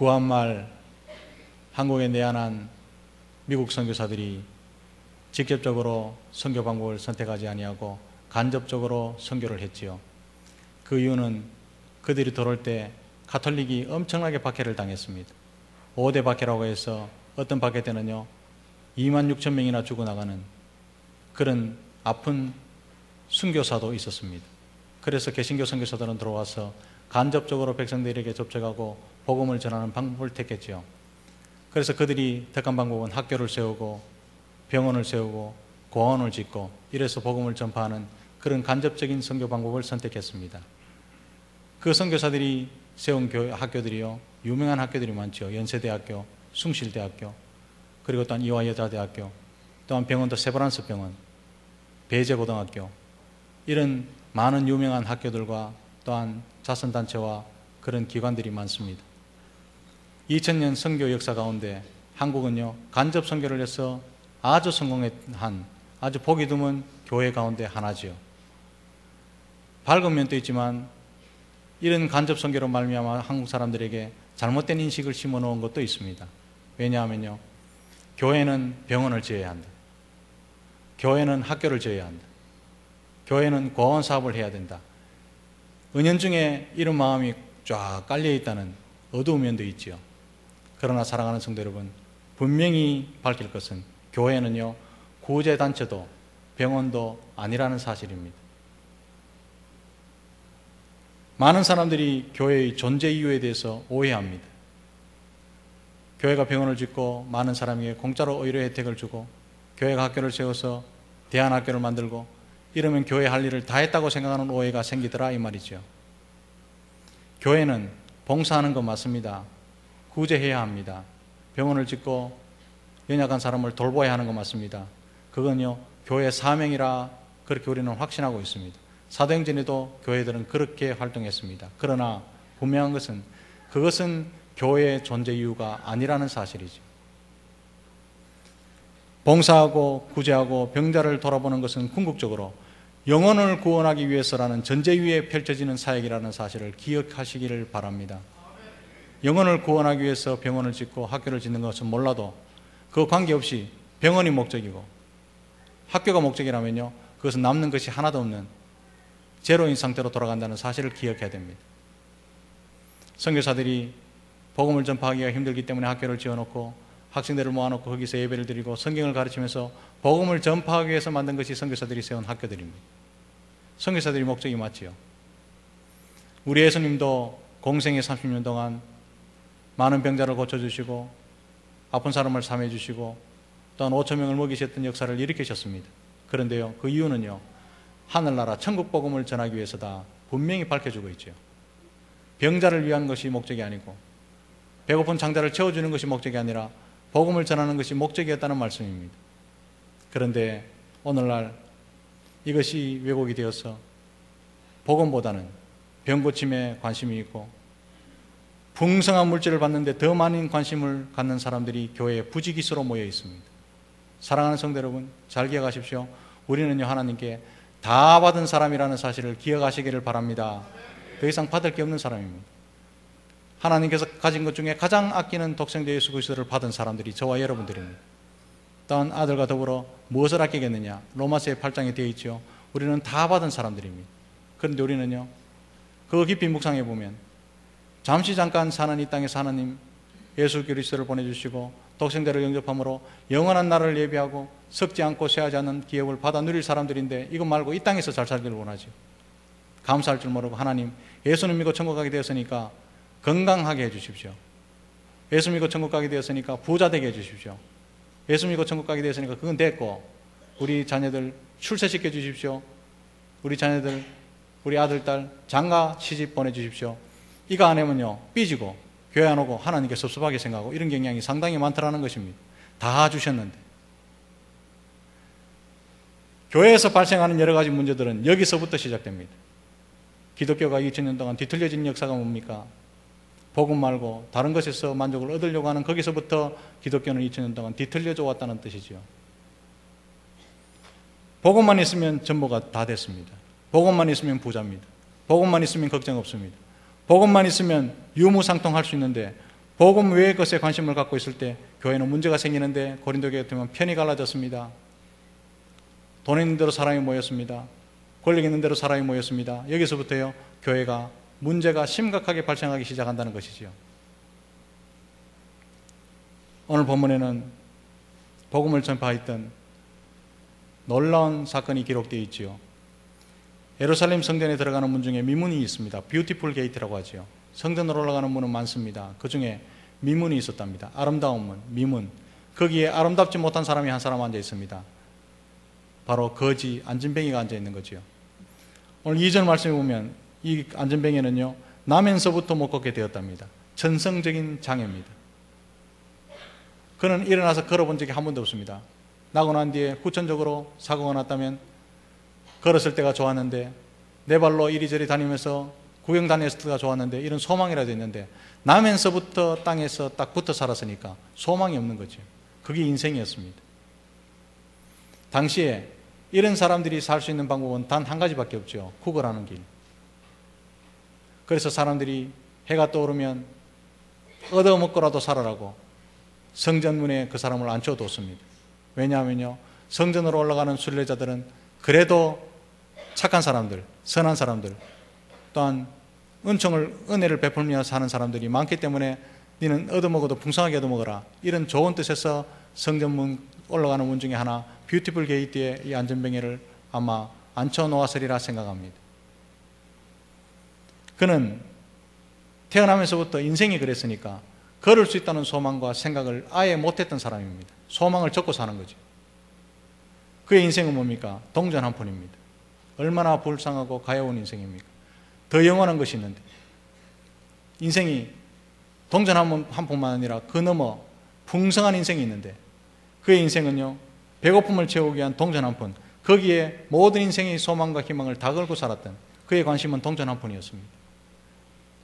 구한말 한국에 내한한 미국 선교사들이 직접적으로 선교 방법을 선택하지 아니하고 간접적으로 선교를 했지요. 그 이유는 그들이 들어올 때 가톨릭이 엄청나게 박해를 당했습니다. 5대 박해라고 해서 어떤 박해 때는요 26,000명이나 죽어나가는 그런 아픈 순교사도 있었습니다. 그래서 개신교 선교사들은 들어와서 간접적으로 백성들에게 접촉하고 복음을 전하는 방법을 택했죠. 그래서 그들이 택한 방법은 학교를 세우고 병원을 세우고 고아원을 짓고 이래서 복음을 전파하는 그런 간접적인 선교 방법을 선택했습니다. 그 선교사들이 세운 학교들이요 유명한 학교들이 많죠. 연세대학교, 숭실대학교, 그리고 또한 이화여자대학교, 또한 병원도 세브란스 병원, 배제고등학교, 이런 많은 유명한 학교들과 또한 자선단체와 그런 기관들이 많습니다. 2000년 선교 역사 가운데 한국은요 간접 선교를 해서 아주 성공한 아주 보기 드문 교회 가운데 하나지요. 밝은 면도 있지만 이런 간접 선교로 말미암아 한국 사람들에게 잘못된 인식을 심어놓은 것도 있습니다. 왜냐하면요 교회는 병원을 지어야 한다, 교회는 학교를 지어야 한다, 교회는 고아원 사업을 해야 된다, 은연중에 이런 마음이 쫙 깔려있다는 어두운 면도 있지요. 그러나 사랑하는 성도 여러분, 분명히 밝힐 것은 교회는요 구제단체도 병원도 아니라는 사실입니다. 많은 사람들이 교회의 존재 이유에 대해서 오해합니다. 교회가 병원을 짓고 많은 사람에게 공짜로 의료 혜택을 주고 교회가 학교를 세워서 대안학교를 만들고 이러면 교회 할 일을 다 했다고 생각하는 오해가 생기더라 이 말이죠. 교회는 봉사하는 거 맞습니다. 구제해야 합니다. 병원을 짓고 연약한 사람을 돌봐야 하는 거 맞습니다. 그건요 교회의 사명이라 그렇게 우리는 확신하고 있습니다. 사도행전에도 교회들은 그렇게 활동했습니다. 그러나 분명한 것은 그것은 교회의 존재 이유가 아니라는 사실이죠. 봉사하고 구제하고 병자를 돌아보는 것은 궁극적으로 영혼을 구원하기 위해서라는 전제 위에 펼쳐지는 사역이라는 사실을 기억하시기를 바랍니다. 영혼을 구원하기 위해서 병원을 짓고 학교를 짓는 것은 몰라도 그 관계없이 병원이 목적이고 학교가 목적이라면요 그것은 남는 것이 하나도 없는 제로인 상태로 돌아간다는 사실을 기억해야 됩니다. 선교사들이 복음을 전파하기가 힘들기 때문에 학교를 지어놓고 학생들을 모아놓고 거기서 예배를 드리고 성경을 가르치면서 복음을 전파하기 위해서 만든 것이 선교사들이 세운 학교들입니다. 선교사들이 목적이 맞지요. 우리 예수님도 공생의 30년 동안 많은 병자를 고쳐주시고 아픈 사람을 삼해주시고 또한 5,000명을 먹이셨던 역사를 일으키셨습니다. 그런데요 그 이유는요 하늘나라 천국 복음을 전하기 위해서다 분명히 밝혀주고 있죠. 병자를 위한 것이 목적이 아니고 배고픈 장자를 채워주는 것이 목적이 아니라 복음을 전하는 것이 목적이었다는 말씀입니다. 그런데 오늘날 이것이 왜곡이 되어서 복음보다는 병고침에 관심이 있고 풍성한 물질을 받는데 더 많은 관심을 갖는 사람들이 교회에 부지기수로 모여 있습니다. 사랑하는 성도 여러분, 잘 기억하십시오. 우리는요 하나님께 다 받은 사람이라는 사실을 기억하시기를 바랍니다. 더 이상 받을 게 없는 사람입니다. 하나님께서 가진 것 중에 가장 아끼는 독생자 예수 그리스도를 받은 사람들이 저와 여러분들입니다. 또한 아들과 더불어 무엇을 아끼겠느냐? 로마서의 8장에 되어 있죠. 우리는 다 받은 사람들입니다. 그런데 우리는요 그 깊이 묵상해 보면 잠시 잠깐 사는 이 땅에서 하나님 예수 그리스도를 보내주시고 독생자를 영접함으로 영원한 날을 예비하고 썩지 않고 쇠하지 않는 기업을 받아 누릴 사람들인데 이것 말고 이 땅에서 잘 살기를 원하죠. 감사할 줄 모르고 하나님 예수님 믿고 천국 가게 되었으니까 건강하게 해주십시오. 예수 믿고 천국 가게 되었으니까 부자 되게 해주십시오. 예수 믿고 천국 가게 되었으니까 그건 됐고 우리 자녀들 출세시켜 주십시오. 우리 자녀들 우리 아들 딸 장가 시집 보내주십시오. 이거 안 하면요 삐지고 교회 안 오고 하나님께 섭섭하게 생각하고 이런 경향이 상당히 많더라는 것입니다. 다 주셨는데 교회에서 발생하는 여러 가지 문제들은 여기서부터 시작됩니다. 기독교가 2000년 동안 뒤틀려진 역사가 뭡니까? 복음 말고 다른 것에서 만족을 얻으려고 하는 거기서부터 기독교는 2000년 동안 뒤틀려져 왔다는 뜻이죠. 복음만 있으면 전부가 다 됐습니다. 복음만 있으면 부자입니다. 복음만 있으면 걱정 없습니다. 복음만 있으면 유무상통할 수 있는데 복음 외의 것에 관심을 갖고 있을 때 교회는 문제가 생기는데 고린도 교회 같으면 편이 갈라졌습니다. 돈 있는 대로 사람이 모였습니다. 권력 있는 대로 사람이 모였습니다. 여기서부터요, 교회가 문제가 심각하게 발생하기 시작한다는 것이지요. 오늘 본문에는 복음을 전파했던 놀라운 사건이 기록되어 있지요. 예루살렘 성전에 들어가는 문 중에 미문이 있습니다. 뷰티풀 게이트라고 하지요. 성전으로 올라가는 문은 많습니다. 그 중에 미문이 있었답니다. 아름다운 문, 미문. 거기에 아름답지 못한 사람이 한 사람 앉아 있습니다. 바로 거지 안진뱅이가 앉아 있는 거지요. 오늘 2절 말씀에 보면 이 안진뱅이는요, 나면서부터 못 걷게 되었답니다. 전성적인 장애입니다. 그는 일어나서 걸어본 적이 한 번도 없습니다. 나고 난 뒤에 후천적으로 사고가 났다면 걸었을 때가 좋았는데, 내 발로 이리저리 다니면서 구경 다녔을 때가 좋았는데, 이런 소망이라도 있는데 나면서부터 땅에서 딱 붙어 살았으니까 소망이 없는 거죠. 그게 인생이었습니다. 당시에 이런 사람들이 살 수 있는 방법은 단 한 가지밖에 없죠. 구걸하는 길. 그래서 사람들이 해가 떠오르면 얻어먹고라도 살아라고 성전문에 그 사람을 앉혀뒀습니다. 왜냐하면요, 성전으로 올라가는 순례자들은 그래도 착한 사람들, 선한 사람들, 또한 은혜를 베풀며 사는 사람들이 많기 때문에 너는 얻어먹어도 풍성하게 얻어먹어라, 이런 좋은 뜻에서 성전문 올라가는 문 중에 하나 뷰티풀 게이트에 이 안전뱅이를 아마 앉혀놓았으리라 생각합니다. 그는 태어나면서부터 인생이 그랬으니까 걸을 수 있다는 소망과 생각을 아예 못했던 사람입니다. 소망을 접고 사는 거죠. 그의 인생은 뭡니까? 동전 한 푼입니다. 얼마나 불쌍하고 가여운 인생입니까? 더 영원한 것이 있는데, 인생이 동전 한 푼만 아니라 그 너머 풍성한 인생이 있는데, 그의 인생은요, 배고픔을 채우기 위한 동전 한 푼, 거기에 모든 인생의 소망과 희망을 다 걸고 살았던 그의 관심은 동전 한 푼이었습니다.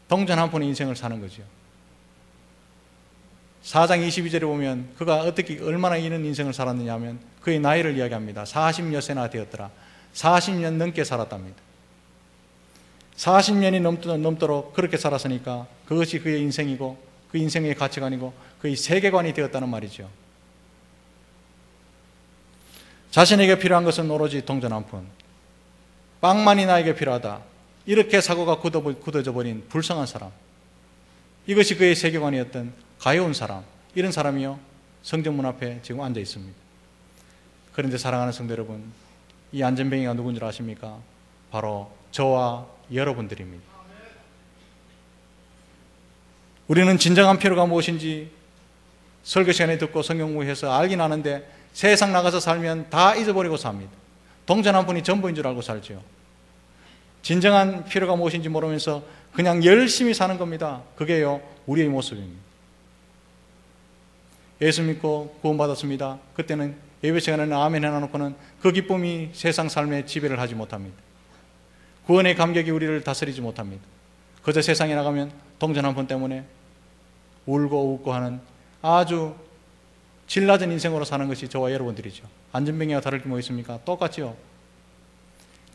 동전 한 푼의 인생을 사는 거죠. 4장 22절에 보면 그가 어떻게 얼마나 이런 인생을 살았느냐 하면 그의 나이를 이야기합니다. 40여 세나 되었더라. 40년 넘게 살았답니다. 40년이 넘도록 그렇게 살았으니까 그것이 그의 인생이고 그 인생의 가치관이고 그의 세계관이 되었다는 말이죠. 자신에게 필요한 것은 오로지 동전 한 푼, 빵만이 나에게 필요하다, 이렇게 사고가 굳어져 버린 불쌍한 사람, 이것이 그의 세계관이었던 가여운 사람, 이런 사람이요, 성전문 앞에 지금 앉아 있습니다. 그런데 사랑하는 성도 여러분, 이 안전뱅이가 누군 줄 아십니까? 바로 저와 여러분들입니다. 우리는 진정한 필요가 무엇인지 설교 시간에 듣고 성경 공부해서 알긴 아는데 세상 나가서 살면 다 잊어버리고 삽니다. 동전 한 푼이 전부인 줄 알고 살죠. 진정한 필요가 무엇인지 모르면서 그냥 열심히 사는 겁니다. 그게요, 우리의 모습입니다. 예수 믿고 구원받았습니다. 그때는 예배 시간에는 아멘 해놔놓고는 그 기쁨이 세상 삶에 지배를 하지 못합니다. 구원의 감격이 우리를 다스리지 못합니다. 그저 세상에 나가면 동전 한 푼 때문에 울고 웃고 하는 아주 질 낮은 인생으로 사는 것이 저와 여러분들이죠. 안전뱅이와 다를 게 뭐 있습니까? 똑같지요.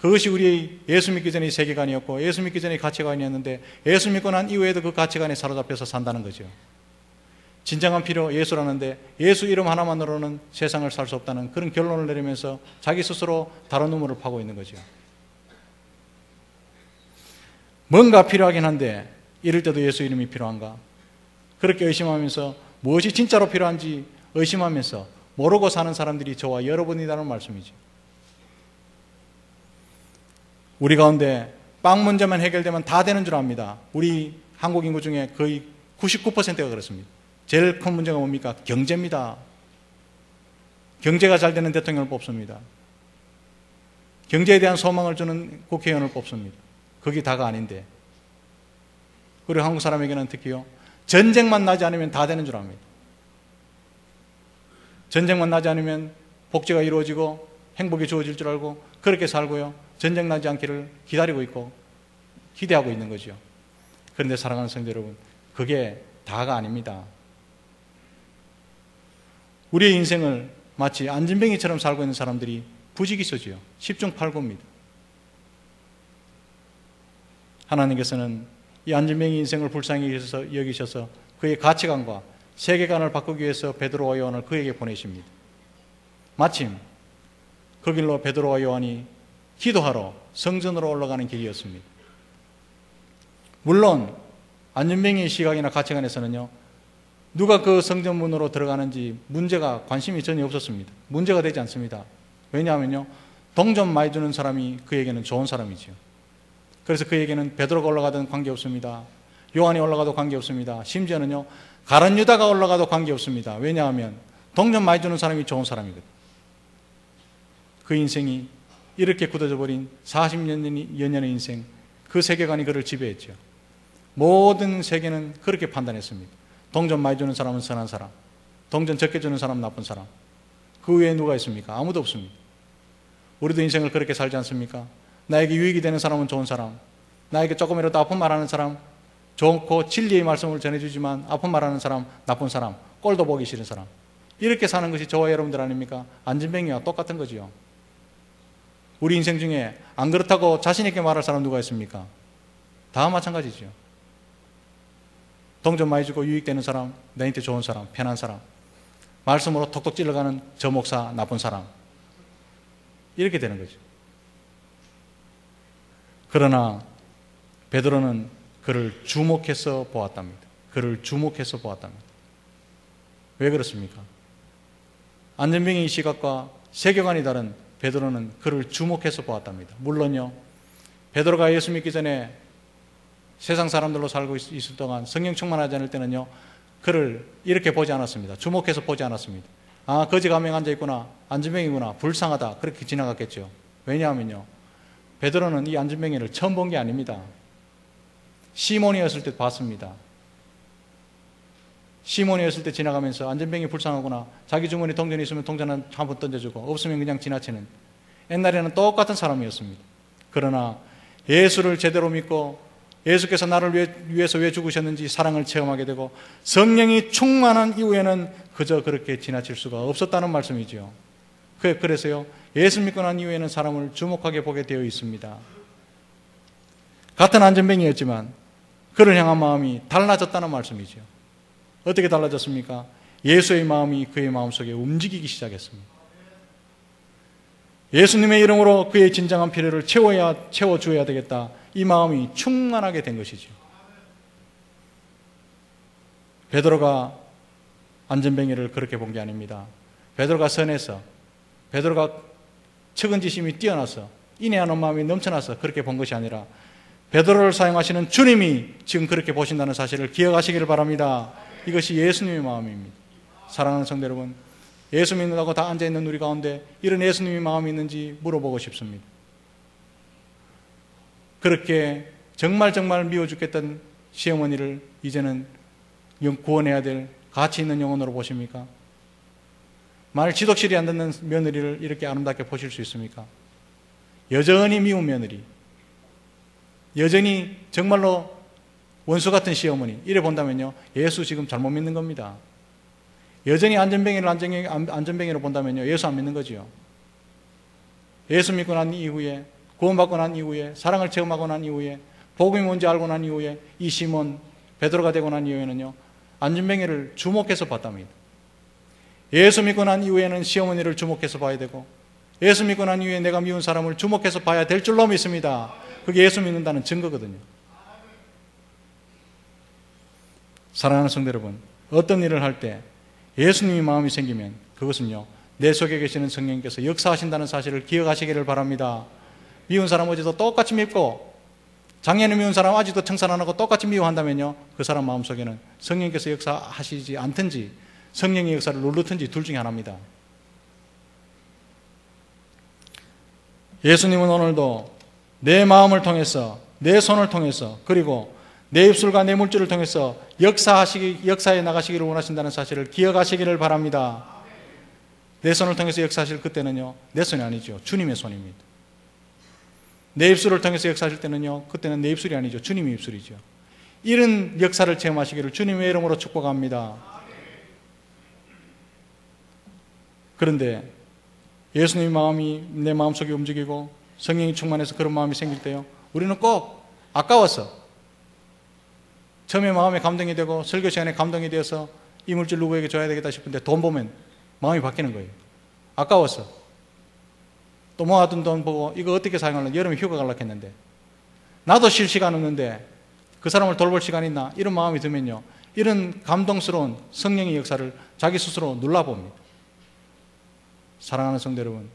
그것이 우리의 예수 믿기 전의 세계관이었고 예수 믿기 전의 가치관이었는데 예수 믿고 난 이후에도 그 가치관에 사로잡혀서 산다는 거죠. 진정한 필요 예수라는데 예수 이름 하나만으로는 세상을 살 수 없다는 그런 결론을 내리면서 자기 스스로 다른 눈물을 파고 있는 거죠. 뭔가 필요하긴 한데 이럴 때도 예수 이름이 필요한가? 그렇게 의심하면서 무엇이 진짜로 필요한지 의심하면서 모르고 사는 사람들이 저와 여러분이라는 말씀이죠. 우리 가운데 빵 문제만 해결되면 다 되는 줄 압니다. 우리 한국 인구 중에 거의 99%가 그렇습니다. 제일 큰 문제가 뭡니까? 경제입니다. 경제가 잘 되는 대통령을 뽑습니다. 경제에 대한 소망을 주는 국회의원을 뽑습니다. 그게 다가 아닌데. 그리고 한국 사람에게는 특히요, 전쟁만 나지 않으면 다 되는 줄 압니다. 전쟁만 나지 않으면 복지가 이루어지고 행복이 주어질 줄 알고 그렇게 살고요, 전쟁 나지 않기를 기다리고 있고 기대하고 있는 거죠. 그런데 사랑하는 성도 여러분, 그게 다가 아닙니다. 우리의 인생을 마치 안진뱅이처럼 살고 있는 사람들이 부지기수지요. 10중 8구입니다. 하나님께서는 이 안진뱅이 인생을 불쌍히 여기셔서 그의 가치관과 세계관을 바꾸기 위해서 베드로와 요한을 그에게 보내십니다. 마침 그 길로 베드로와 요한이 기도하러 성전으로 올라가는 길이었습니다. 물론 안전뱅이의 시각이나 가치관에서는요, 누가 그 성전문으로 들어가는지 문제가 관심이 전혀 없었습니다. 문제가 되지 않습니다. 왜냐하면요, 동전 많이 주는 사람이 그에게는 좋은 사람이지요. 그래서 그에게는 베드로가 올라가든 관계없습니다. 요한이 올라가도 관계없습니다. 심지어는요, 가룟 유다가 올라가도 관계없습니다. 왜냐하면 동전 많이 주는 사람이 좋은 사람이거든요. 그 인생이 이렇게 굳어져 버린 40년의 인생, 그 세계관이 그를 지배했죠. 모든 세계는 그렇게 판단했습니다. 동전 많이 주는 사람은 선한 사람, 동전 적게 주는 사람은 나쁜 사람. 그 외에 누가 있습니까? 아무도 없습니다. 우리도 인생을 그렇게 살지 않습니까? 나에게 유익이 되는 사람은 좋은 사람, 나에게 조금이라도 아픈 말하는 사람, 좋고 진리의 말씀을 전해주지만 아픈 말하는 사람, 나쁜 사람, 꼴도 보기 싫은 사람. 이렇게 사는 것이 저와 여러분들 아닙니까? 안전뱅이와 똑같은 거지요. 우리 인생 중에 안 그렇다고 자신 있게 말할 사람 누가 있습니까? 다 마찬가지죠. 동전 많이 주고 유익되는 사람, 나한테 좋은 사람, 편한 사람, 말씀으로 톡톡 찔러가는 저 목사, 나쁜 사람, 이렇게 되는 거죠. 그러나 베드로는 그를 주목해서 보았답니다. 그를 주목해서 보았답니다. 왜 그렇습니까? 안전뱅이의 시각과 세계관이 다른 베드로는 그를 주목해서 보았답니다. 물론요, 베드로가 예수 믿기 전에 세상 사람들로 살고 있을 동안, 성령 충만하지 않을 때는요, 그를 이렇게 보지 않았습니다. 주목해서 보지 않았습니다. 아, 거지 가명 앉아있구나, 안전뱅이구나, 불쌍하다, 그렇게 지나갔겠죠. 왜냐하면요, 베드로는 이 안전뱅이를 처음 본 게 아닙니다. 시몬이었을 때 봤습니다. 시몬이었을 때 지나가면서 안전뱅이 불쌍하구나, 자기 주머니 동전이 있으면 동전 한번 던져주고 없으면 그냥 지나치는, 옛날에는 똑같은 사람이었습니다. 그러나 예수를 제대로 믿고 예수께서 나를 위해서 왜 죽으셨는지 사랑을 체험하게 되고 성령이 충만한 이후에는 그저 그렇게 지나칠 수가 없었다는 말씀이지요. 그래서요, 예수 믿고 난 이후에는 사람을 주목하게 보게 되어 있습니다. 같은 안전뱅이였지만 그를 향한 마음이 달라졌다는 말씀이죠. 어떻게 달라졌습니까? 예수의 마음이 그의 마음속에 움직이기 시작했습니다. 예수님의 이름으로 그의 진정한 필요를 채워주어야 되겠다, 이 마음이 충만하게 된 것이죠. 베드로가 안전뱅이를 그렇게 본 게 아닙니다. 베드로가 선해서, 베드로가 측은지심이 뛰어나서, 인내하는 마음이 넘쳐나서 그렇게 본 것이 아니라 베드로를 사용하시는 주님이 지금 그렇게 보신다는 사실을 기억하시기를 바랍니다. 이것이 예수님의 마음입니다. 사랑하는 성도 여러분, 예수 믿는다고 다 앉아있는 우리 가운데 이런 예수님의 마음이 있는지 물어보고 싶습니다. 그렇게 정말 미워 죽겠던 시어머니를 이제는 구원해야 될 가치 있는 영혼으로 보십니까? 말 지독실이 안 듣는 며느리를 이렇게 아름답게 보실 수 있습니까? 여전히 미운 며느리, 여전히 정말로 원수 같은 시어머니, 이래 본다면요, 예수 지금 잘못 믿는 겁니다. 여전히 안전뱅이로 본다면요, 예수 안 믿는 거지요. 예수 믿고 난 이후에, 구원받고 난 이후에, 사랑을 체험하고 난 이후에, 복음이 뭔지 알고 난 이후에, 이 시몬 베드로가 되고 난 이후에는요, 안전뱅이를 주목해서 봤답니다. 예수 믿고 난 이후에는 시어머니를 주목해서 봐야 되고, 예수 믿고 난 이후에 내가 미운 사람을 주목해서 봐야 될 줄로 믿습니다. 그게 예수 믿는다는 증거거든요. 사랑하는 성도 여러분, 어떤 일을 할 때 예수님의 마음이 생기면 그것은요, 내 속에 계시는 성령님께서 역사하신다는 사실을 기억하시기를 바랍니다. 미운 사람 어제도 똑같이 밉고, 작년에 미운 사람 아직도 청산 안 하고 똑같이 미워한다면요, 그 사람 마음속에는 성령님께서 역사하시지 않든지 성령의 역사를 누르든지 둘 중에 하나입니다. 예수님은 오늘도 내 마음을 통해서, 내 손을 통해서, 그리고 내 입술과 내 물질을 통해서 역사에 나가시기를 원하신다는 사실을 기억하시기를 바랍니다. 내 손을 통해서 역사하실 그때는요, 내 손이 아니죠. 주님의 손입니다. 내 입술을 통해서 역사하실 때는요, 그때는 내 입술이 아니죠. 주님의 입술이죠. 이런 역사를 체험하시기를 주님의 이름으로 축복합니다. 그런데 예수님의 마음이 내 마음속에 움직이고 성령이 충만해서 그런 마음이 생길 때요, 우리는 꼭 아까워서, 처음에 마음에 감동이 되고 설교 시간에 감동이 되어서 이물질 누구에게 줘야 되겠다 싶은데 돈 보면 마음이 바뀌는 거예요. 아까웠어. 또 모아둔 돈 보고 이거 어떻게 사용하려고 여름에 휴가 가려고 했는데 나도 쉴 시간 없는데 그 사람을 돌볼 시간 있나? 이런 마음이 들면요, 이런 감동스러운 성령의 역사를 자기 스스로 눌러봅니다. 사랑하는 성도 여러분,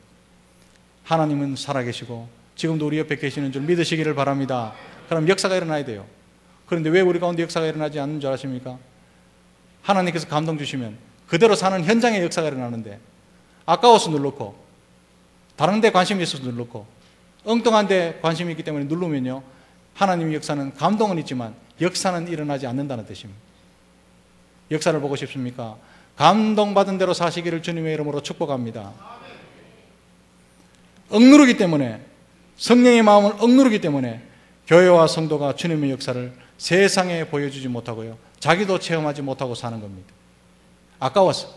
하나님은 살아계시고 지금도 우리 옆에 계시는 줄 믿으시기를 바랍니다. 그럼 역사가 일어나야 돼요. 그런데 왜 우리 가운데 역사가 일어나지 않는 줄 아십니까? 하나님께서 감동 주시면 그대로 사는 현장에 역사가 일어나는데 아까워서 눌렀고 다른 데 관심이 있어서 눌렀고 엉뚱한 데 관심이 있기 때문에 누르면요, 하나님의 역사는 감동은 있지만 역사는 일어나지 않는다는 뜻입니다. 역사를 보고 싶습니까? 감동받은 대로 사시기를 주님의 이름으로 축복합니다. 억누르기 때문에, 성령의 마음을 억누르기 때문에 교회와 성도가 주님의 역사를 세상에 보여주지 못하고요, 자기도 체험하지 못하고 사는 겁니다. 아까웠어.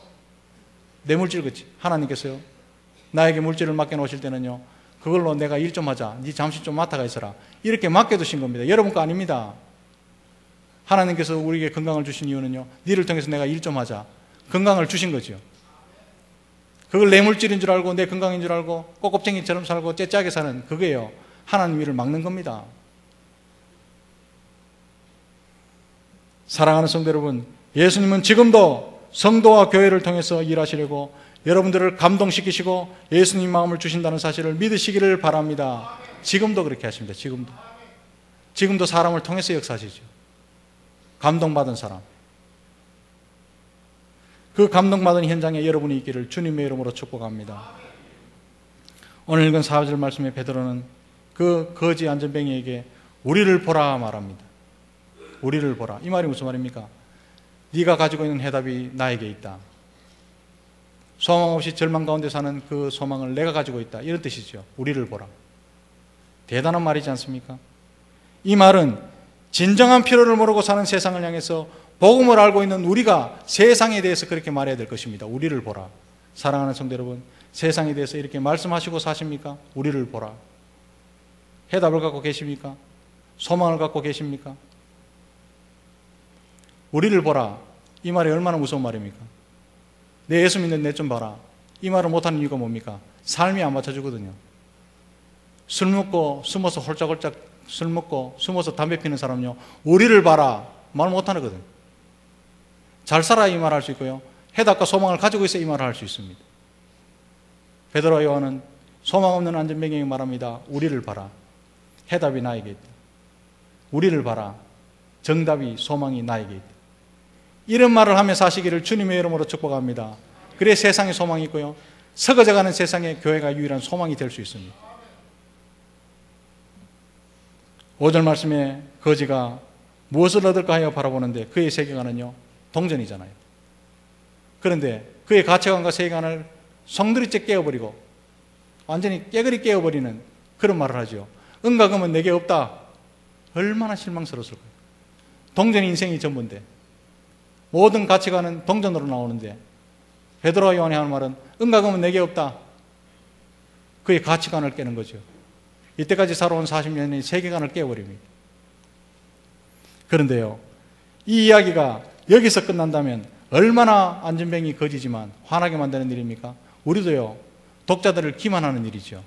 내 물질 그치? 하나님께서요, 나에게 물질을 맡겨놓으실 때는요, 그걸로 내가 일 좀 하자, 네 잠시 좀 맡아가 있어라, 이렇게 맡겨두신 겁니다. 여러분 거 아닙니다. 하나님께서 우리에게 건강을 주신 이유는요, 니를 통해서 내가 일 좀 하자, 건강을 주신 거죠. 그걸 내 물질인 줄 알고 내 건강인 줄 알고 꼬껍쟁이처럼 살고 째짜게 사는 그게요, 하나님 일을 막는 겁니다. 사랑하는 성도 여러분, 예수님은 지금도 성도와 교회를 통해서 일하시려고 여러분들을 감동시키시고 예수님 마음을 주신다는 사실을 믿으시기를 바랍니다. 지금도 그렇게 하십니다. 지금도 사람을 통해서 역사하시죠. 감동받은 사람, 그 감동받은 현장에 여러분이 있기를 주님의 이름으로 축복합니다. 오늘 읽은 4절 말씀에 베드로는 그 거지 안전뱅이에게 우리를 보라 말합니다. 우리를 보라. 이 말이 무슨 말입니까? 네가 가지고 있는 해답이 나에게 있다. 소망 없이 절망 가운데 사는 그 소망을 내가 가지고 있다, 이런 뜻이죠. 우리를 보라. 대단한 말이지 않습니까? 이 말은 진정한 필요를 모르고 사는 세상을 향해서 복음을 알고 있는 우리가 세상에 대해서 그렇게 말해야 될 것입니다. 우리를 보라. 사랑하는 성도 여러분, 세상에 대해서 이렇게 말씀하시고 사십니까? 우리를 보라. 해답을 갖고 계십니까? 소망을 갖고 계십니까? 우리를 보라. 이 말이 얼마나 무서운 말입니까? 내 예수 믿는 내 좀 봐라. 이 말을 못하는 이유가 뭡니까? 삶이 안 맞춰주거든요. 술 먹고 숨어서 홀짝홀짝 술 먹고 숨어서 담배 피는 사람은요, 우리를 봐라 말 못하거든요. 잘 살아 이 말 할 수 있고요, 해답과 소망을 가지고 있어 이 말을 할 수 있습니다. 베드로와 요한은 소망 없는 안전뱅이에게 말합니다. 우리를 봐라. 해답이 나에게 있다. 우리를 봐라. 정답이, 소망이 나에게 있다. 이런 말을 하며 사시기를 주님의 이름으로 축복합니다. 그래 세상에 소망이 있고요, 썩어져가는 세상에 교회가 유일한 소망이 될 수 있습니다. 5절 말씀에 거지가 무엇을 얻을까 하여 바라보는데 그의 세계관은요, 동전이잖아요. 그런데 그의 가치관과 세계관을 성들이째 깨어버리고 완전히 깨그리 깨어버리는 그런 말을 하죠. 은과 금은 내게 없다. 얼마나 실망스러웠을까요? 동전이 인생이 전부인데, 모든 가치관은 동전으로 나오는데 베드로와 요한이 하는 말은 은과 금은 내게 없다. 그의 가치관을 깨는 거죠. 이때까지 살아온 40년의 세계관을 깨버립니다. 그런데요, 이 이야기가 여기서 끝난다면 얼마나 안전뱅이 거지지만 화나게 만드는 일입니까? 우리도요, 독자들을 기만하는 일이죠.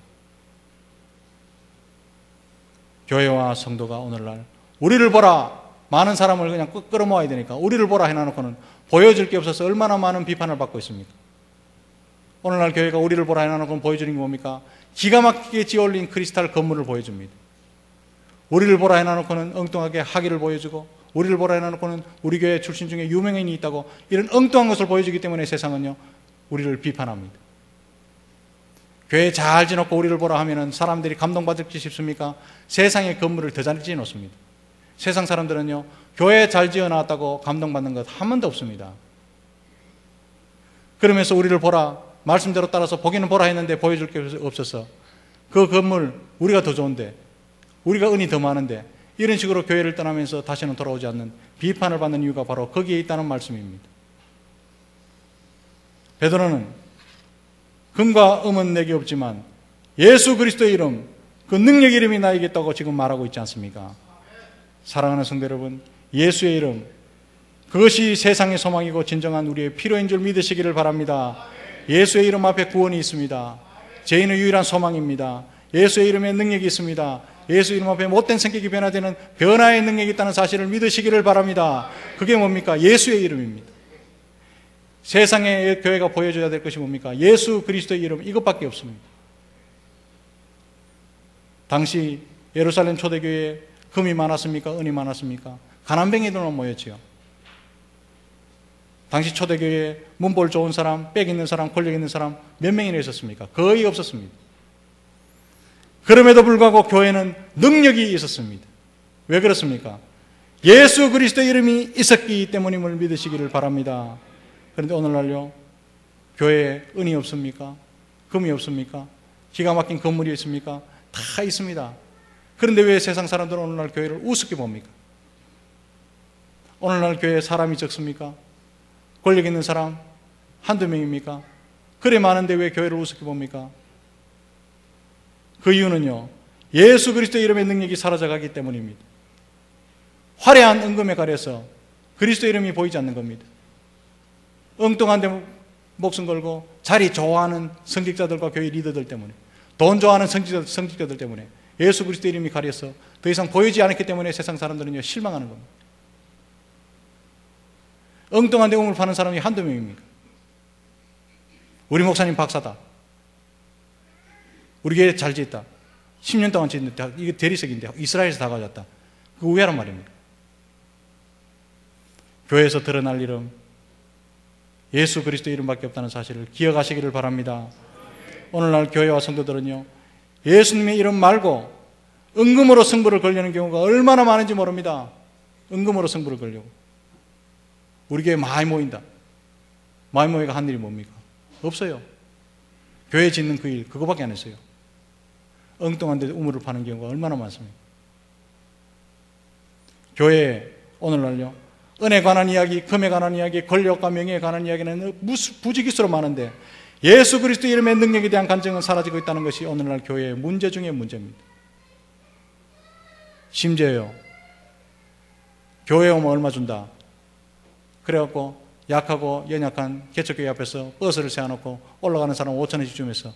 교회와 성도가 오늘날 우리를 보라, 많은 사람을 그냥 끌어모아야 되니까 우리를 보라 해놔놓고는 보여줄 게 없어서 얼마나 많은 비판을 받고 있습니까? 오늘날 교회가 우리를 보라 해놔놓고는 보여주는 게 뭡니까? 기가 막히게 지어올린 크리스탈 건물을 보여줍니다. 우리를 보라 해놔놓고는 엉뚱하게 학위를 보여주고, 우리를 보라 해놔놓고는 우리 교회 출신 중에 유명인이 있다고, 이런 엉뚱한 것을 보여주기 때문에 세상은요, 우리를 비판합니다. 교회 잘 지놓고 우리를 보라 하면은 사람들이 감동받을지 싶습니까? 세상의 건물을 더 잘 지어놓습니다. 세상 사람들은요, 교회 잘 지어놨다고 감동받는 것 한 번도 없습니다. 그러면서 우리를 보라, 말씀대로 따라서 보기는 보라 했는데 보여줄 게 없어서 그 건물 우리가 더 좋은데, 우리가 은이 더 많은데, 이런 식으로 교회를 떠나면서 다시는 돌아오지 않는 비판을 받는 이유가 바로 거기에 있다는 말씀입니다. 베드로는 금과 음은 내게 없지만 예수 그리스도의 이름, 그 능력 이름이 나에게 있다고 지금 말하고 있지 않습니까? 사랑하는 성도 여러분, 예수의 이름, 그것이 세상의 소망이고 진정한 우리의 필요인 줄 믿으시기를 바랍니다. 예수의 이름 앞에 구원이 있습니다. 죄인의 유일한 소망입니다. 예수의 이름에 능력이 있습니다. 예수 이름 앞에 못된 성격이 변화되는 변화의 능력이 있다는 사실을 믿으시기를 바랍니다. 그게 뭡니까? 예수의 이름입니다. 세상에 교회가 보여줘야 될 것이 뭡니까? 예수 그리스도의 이름, 이것밖에 없습니다. 당시 예루살렘 초대교회에 금이 많았습니까? 은이 많았습니까? 가난뱅이들만 모였지요. 당시 초대교회에 문볼 좋은 사람, 빽 있는 사람, 권력 있는 사람 몇 명이나 있었습니까? 거의 없었습니다. 그럼에도 불구하고 교회는 능력이 있었습니다. 왜 그렇습니까? 예수 그리스도의 이름이 있었기 때문임을 믿으시기를 바랍니다. 그런데 오늘날요, 교회에 은이 없습니까? 금이 없습니까? 기가 막힌 건물이 있습니까? 다 있습니다. 그런데 왜 세상 사람들은 오늘날 교회를 우습게 봅니까? 오늘날 교회에 사람이 적습니까? 권력 있는 사람 한두 명입니까? 그래 많은데 왜 교회를 우습게 봅니까? 그 이유는요, 예수 그리스도의 이름의 능력이 사라져가기 때문입니다. 화려한 은금에 가려서 그리스도 이름이 보이지 않는 겁니다. 엉뚱한 데 목숨 걸고 자리 좋아하는 성직자들과 교회 리더들 때문에, 돈 좋아하는 성직자들 때문에 예수 그리스도 이름이 가려서 더 이상 보이지 않았기 때문에 세상 사람들은요 실망하는 겁니다. 엉뚱한 데 우물 파는 사람이 한두 명입니까? 우리 목사님 박사다, 우리 교회 잘 짓다, 10년 동안 짓는데 이게 대리석인데 이스라엘에서 다 가져왔다, 그거 우회란 말입니다. 교회에서 드러날 이름 예수 그리스도 이름밖에 없다는 사실을 기억하시기를 바랍니다. 오늘날 교회와 성도들은요, 예수님의 이름 말고 은금으로 승부를 걸려는 경우가 얼마나 많은지 모릅니다. 은금으로 승부를 걸려고. 우리 교회 많이 모인다. 많이 모이가 한 일이 뭡니까? 없어요. 교회 짓는 그 일, 그거밖에 안 했어요. 엉뚱한 데 우물을 파는 경우가 얼마나 많습니까? 교회에 오늘날요, 은에 관한 이야기, 금에 관한 이야기, 권력과 명예에 관한 이야기는 부지기수로 많은데 예수 그리스도 이름의 능력에 대한 간증은 사라지고 있다는 것이 오늘날 교회의 문제 중에 문제입니다. 심지어요, 교회에 오면 얼마 준다, 그래갖고 약하고 연약한 개척교회 앞에서 버스를 세워놓고 올라가는 사람 5,000원씩 주면서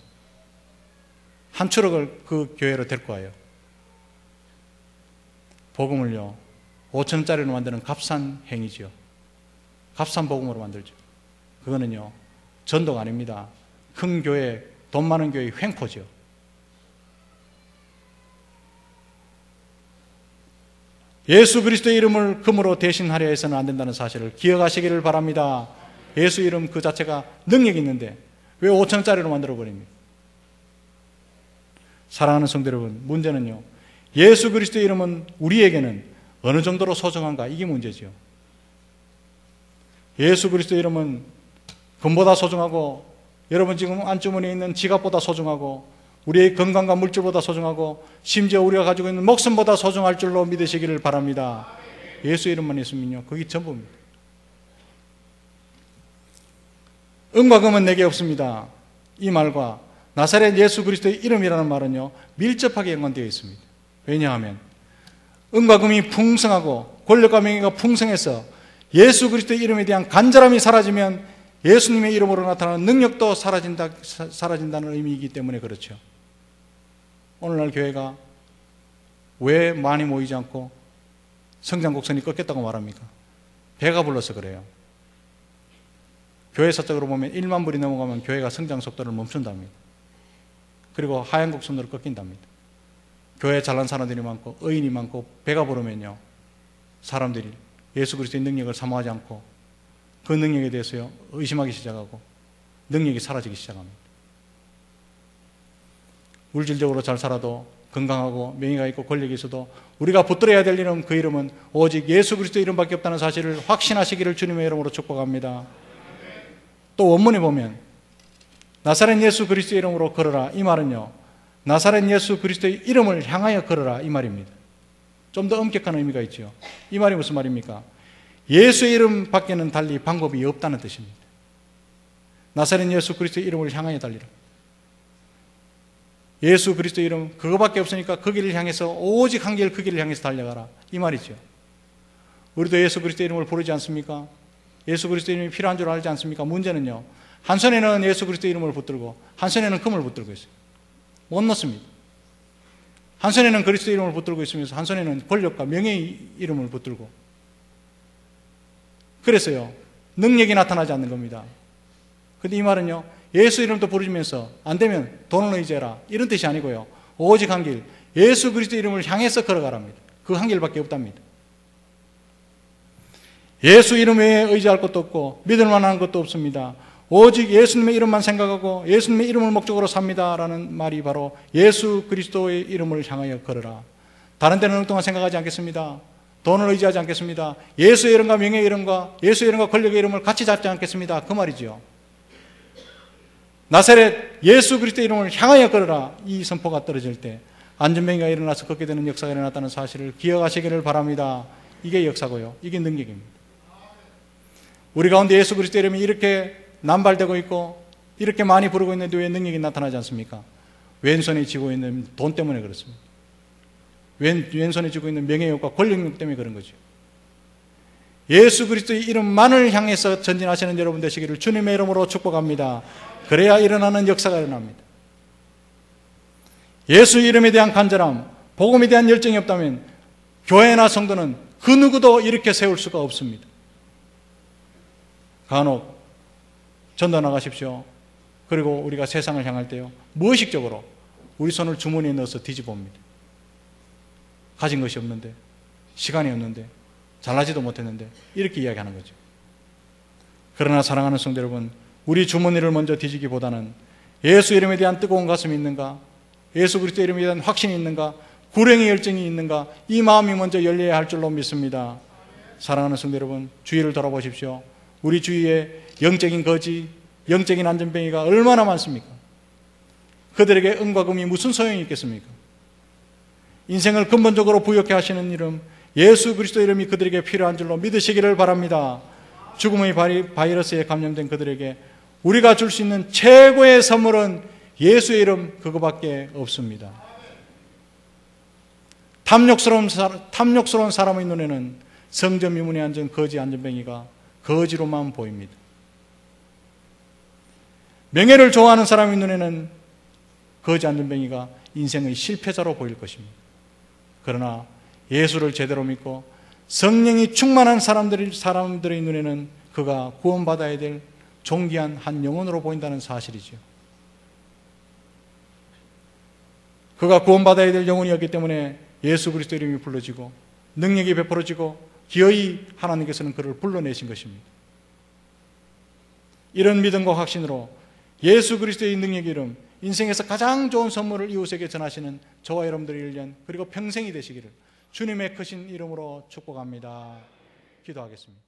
한 추럭을 그 교회로 데리고 와요. 복음을요 5,000원짜리로 만드는 값싼 행위지요. 값싼 복음으로 만들죠. 그거는요 전도가 아닙니다. 큰 교회, 돈 많은 교회 횡포죠. 예수 그리스도의 이름을 금으로 대신하려 해서는 안 된다는 사실을 기억하시기를 바랍니다. 예수 이름 그 자체가 능력이 있는데 왜 5,000원짜리로 만들어버립니까? 사랑하는 성도 여러분, 문제는요, 예수 그리스도의 이름은 우리에게는 어느 정도로 소중한가, 이게 문제죠. 예수 그리스도의 이름은 금보다 소중하고, 여러분 지금 안주머니에 있는 지갑보다 소중하고, 우리의 건강과 물질보다 소중하고, 심지어 우리가 가지고 있는 목숨보다 소중할 줄로 믿으시기를 바랍니다. 예수 이름만 있으면요 그게 전부입니다. 은과 금은 내게 없습니다, 이 말과 나사렛 예수 그리스도의 이름이라는 말은요 밀접하게 연관되어 있습니다. 왜냐하면 은과 금이 풍성하고 권력과 명예가 풍성해서 예수 그리스도의 이름에 대한 간절함이 사라지면 예수님의 이름으로 나타나는 능력도 사라진다는 의미이기 때문에 그렇죠. 오늘날 교회가 왜 많이 모이지 않고 성장 곡선이 꺾였다고 말합니까? 배가 불러서 그래요. 교회 사적으로 보면 1만 불이 넘어가면 교회가 성장 속도를 멈춘답니다. 그리고 하얀 곡선으로 꺾인답니다. 교회에 잘난 사람들이 많고 의인이 많고 배가 부르면요 사람들이 예수 그리스도의 능력을 사모하지 않고 그 능력에 대해서요 의심하기 시작하고 능력이 사라지기 시작합니다. 물질적으로 잘 살아도 건강하고 명예가 있고 권력이 있어도 우리가 붙들어야 될 이름, 그 이름은 오직 예수 그리스도의 이름밖에 없다는 사실을 확신하시기를 주님의 이름으로 축복합니다. 또 원문에 보면 나사렛 예수 그리스도의 이름으로 걸어라, 이 말은요 나사렛 예수 그리스도의 이름을 향하여 걸어라, 이 말입니다. 좀 더 엄격한 의미가 있죠. 이 말이 무슨 말입니까? 예수의 이름 밖에는 달리 방법이 없다는 뜻입니다. 나사렛 예수 그리스도의 이름을 향하여 달리라. 예수 그리스도의 이름 그거밖에 없으니까 그 길을 향해서 오직 한 길 그 길을 향해서 달려가라, 이 말이죠. 우리도 예수 그리스도의 이름을 부르지 않습니까? 예수 그리스도의 이름이 필요한 줄 알지 않습니까? 문제는요, 한 손에는 예수 그리스도의 이름을 붙들고 한 손에는 금을 붙들고 있어요. 못 넣습니다. 한 손에는 그리스도의 이름을 붙들고 있으면서 한 손에는 권력과 명예의 이름을 붙들고, 그래서요 능력이 나타나지 않는 겁니다. 근데 이 말은요, 예수 이름도 부르면서 안 되면 돈을 의지해라 이런 뜻이 아니고요, 오직 한 길, 예수 그리스도의 이름을 향해서 걸어가랍니다. 그 한 길밖에 없답니다. 예수 이름 외에 의지할 것도 없고 믿을 만한 것도 없습니다. 오직 예수님의 이름만 생각하고 예수님의 이름을 목적으로 삽니다라는 말이 바로 예수 그리스도의 이름을 향하여 걸어라. 다른 데는 엉뚱한 생각하지 않겠습니다. 돈을 의지하지 않겠습니다. 예수의 이름과 명예의 이름과 예수의 이름과 권력의 이름을 같이 잡지 않겠습니다. 그 말이죠. 나사렛 예수 그리스도의 이름을 향하여 걸어라. 이 선포가 떨어질 때 안전병이가 일어나서 걷게 되는 역사가 일어났다는 사실을 기억하시기를 바랍니다. 이게 역사고요, 이게 능력입니다. 우리 가운데 예수 그리스도의 이름이 이렇게 남발되고 있고 이렇게 많이 부르고 있는데 왜 능력이 나타나지 않습니까? 왼손에 쥐고 있는 돈 때문에 그렇습니다. 왼손에 쥐고 있는 명예욕과 권력욕 때문에 그런 거죠. 예수 그리스도의 이름만을 향해서 전진하시는 여러분 되시기를 주님의 이름으로 축복합니다. 그래야 일어나는 역사가 일어납니다. 예수 이름에 대한 간절함, 복음에 대한 열정이 없다면 교회나 성도는 그 누구도 이렇게 세울 수가 없습니다. 간혹 전도 나가십시오. 그리고 우리가 세상을 향할 때요, 무의식적으로 우리 손을 주머니에 넣어서 뒤집어봅니다. 가진 것이 없는데, 시간이 없는데, 잘나지도 못했는데 이렇게 이야기하는 거죠. 그러나 사랑하는 성도 여러분, 우리 주머니를 먼저 뒤지기보다는 예수 이름에 대한 뜨거운 가슴이 있는가, 예수 그리스도 이름에 대한 확신이 있는가, 구령의 열정이 있는가, 이 마음이 먼저 열려야 할 줄로 믿습니다. 사랑하는 성도 여러분, 주위를 돌아보십시오. 우리 주위에 영적인 거지, 영적인 안전뱅이가 얼마나 많습니까? 그들에게 은과 금이 무슨 소용이 있겠습니까? 인생을 근본적으로 부욕해 하시는 이름, 예수 그리스도 이름이 그들에게 필요한 줄로 믿으시기를 바랍니다. 죽음의 바이러스에 감염된 그들에게 우리가 줄 수 있는 최고의 선물은 예수의 이름, 그거밖에 없습니다. 탐욕스러운 사람의 눈에는 성전 미문에 앉은 거지 안전뱅이가 거지로만 보입니다. 명예를 좋아하는 사람의 눈에는 거지 안전뱅이가 인생의 실패자로 보일 것입니다. 그러나 예수를 제대로 믿고 성령이 충만한 사람들의 눈에는 그가 구원받아야 될 존귀한 한 영혼으로 보인다는 사실이죠. 그가 구원받아야 될 영혼이었기 때문에 예수 그리스도 이름이 불러지고 능력이 베풀어지고 기어이 하나님께서는 그를 불러내신 것입니다. 이런 믿음과 확신으로 예수 그리스도의 능력의 이름, 인생에서 가장 좋은 선물을 이웃에게 전하시는 저와 여러분들의 1년 그리고 평생이 되시기를 주님의 크신 이름으로 축복합니다. 기도하겠습니다.